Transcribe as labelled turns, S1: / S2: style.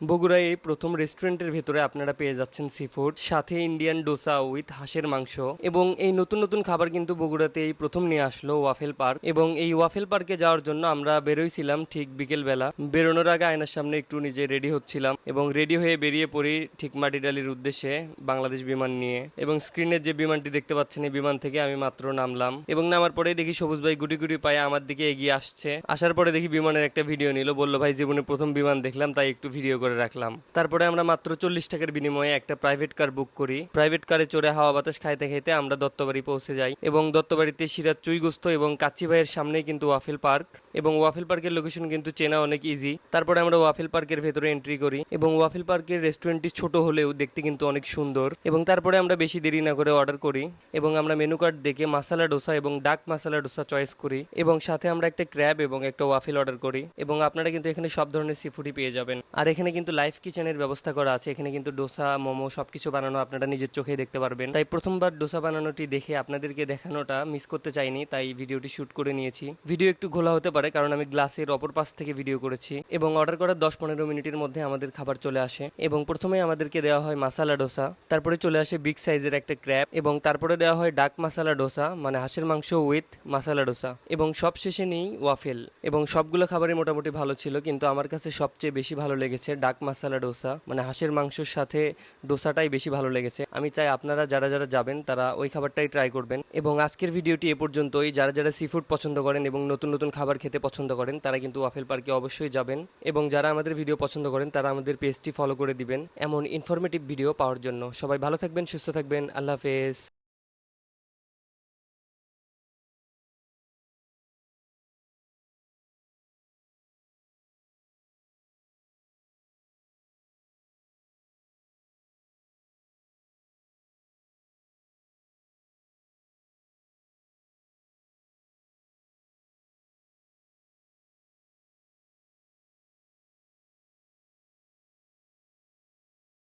S1: বগুড়ায় এই প্রথম রেস্টুরেন্টের ভেতরে আপনারা পেয়ে যাচ্ছেন সি ফুড, সাথে ইন্ডিয়ান ডোসা উইথ হাঁসের মাংস। এবং এই নতুন নতুন খাবার কিন্তু বগুড়াতে এই প্রথম নিয়ে আসলো ওয়াফেল পার্ক। এবং এই ওয়াফেল পার্কে যাওয়ার জন্য আমরা বেরোইছিলাম ঠিক বিকেল বেলা। বেরোনোর আগে আয়নার সামনে একটু নিজে রেডি হচ্ছিলাম এবং রেডি হয়ে বেরিয়ে পড়ি ঠিক মাটিডালির উদ্দেশ্যে বাংলাদেশ বিমান নিয়ে। এবং স্ক্রিনের যে বিমানটি দেখতে পাচ্ছেন এই বিমান থেকে আমি মাত্র নামলাম এবং নামার পরে দেখি সবুজ ভাই গুটি গুটি পায়ে আমার দিকে এগিয়ে আসছে। আসার পরে দেখি বিমানের একটা ভিডিও নিল, বললো ভাই জীবনে প্রথম বিমান দেখলাম তাই একটু ভিডিও করে রাখলাম। তারপরে আমরা মাত্র 40 টাকার বিনিময়ে একটা প্রাইভেট কার বুক করি। প্রাইভেট কারে চড়ে হাওয়া বাতাস খাইতে খাইতে আমরা দত্তবাড়ি পৌঁছে যাই এবং দত্তবাড়িতে সিরাজ চুইগুস্ত এবং কাচ্চি ভাইয়ের সামনেই কিন্তু ওয়াফেল পার্ক। এবং ওয়াফেল পার্কের লোকেশন কিন্তু চেনা অনেক ইজি। তারপরে আমরা ওয়াফেল পার্কের ভেতরে এন্ট্রি করি এবং ওয়াফেল পার্কের রেস্টুরেন্টটি ছোট হলেও দেখতে কিন্তু অনেক সুন্দর। এবং তারপরে আমরা বেশি দেরি না করে অর্ডার করি এবং আমরা মেনু কার্ড দেখে মাসালা ডোসা এবং ডাক মাসালা ডোসা চয়েস করি এবং সাথে আমরা একটা ক্র্যাব এবং একটা ওয়াফেল অর্ডার করি। এবং আপনারা কিন্তু এখানে সব ধরনের সি ফুডই পেয়ে যাবেন। আর এখানে কিন্তু লাইভ কিচেনের ব্যবস্থা করা আছে। এখানে কিন্তু ডোসা মোমো সবকিছু বানানো আপনারা নিজের চোখেই দেখতে পারবেন। তাই প্রথমবার ডোসা বানানোটি দেখে আপনাদেরকে দেখানোটা মিস করতে চাইনি, তাই ভিডিওটি শুট করে নিয়েছি। ভিডিও একটু ঘোলা হতে পারে কারণ আমি গ্লাসের অপর পাশ থেকে ভিডিও করেছি। এবং অর্ডার করার 10-15 মিনিটের মধ্যে আমাদের খাবার চলে আসে এবং প্রথমে আমাদেরকে দেওয়া হয় মাসালা ডোসা, তারপরে চলে আসে বিগ সাইজের একটা ক্র্যাব এবং তারপরে দেওয়া হয় ডাক মাসালা ডোসা মানে হাঁসের মাংস উইথ মাসালা ডোসা এবং সব শেষে নেই ওয়াফেল। এবং সবগুলো খাবারই মোটামুটি ভালো ছিল, কিন্তু আমার কাছে সবচেয়ে বেশি ভালো লেগেছে ডাক মাসালা ডোসা মানে হাঁসের মাংসর সাথে ডোসাটাই বেশি ভালো লেগেছে। আমি চাই আপনারা যারা যারা যাবেন তারা ওই খাবারটাই ট্রাই করবেন। এবং আজকের ভিডিওটি এ পর্যন্তই। যারা যারা সি ফুড পছন্দ করেন এবং নতুন নতুন খাবার খেতে পছন্দ করেন তারা কিন্তু ওয়াফেল পার্কে অবশ্যই যাবেন। এবং যারা আমাদের ভিডিও পছন্দ করেন তারা আমাদের পেজটি ফলো করে দিবেন এমন ইনফরমেটিভ ভিডিও পাওয়ার জন্য। সবাই ভালো থাকবেন, সুস্থ থাকবেন, আল্লাহ হাফেজ।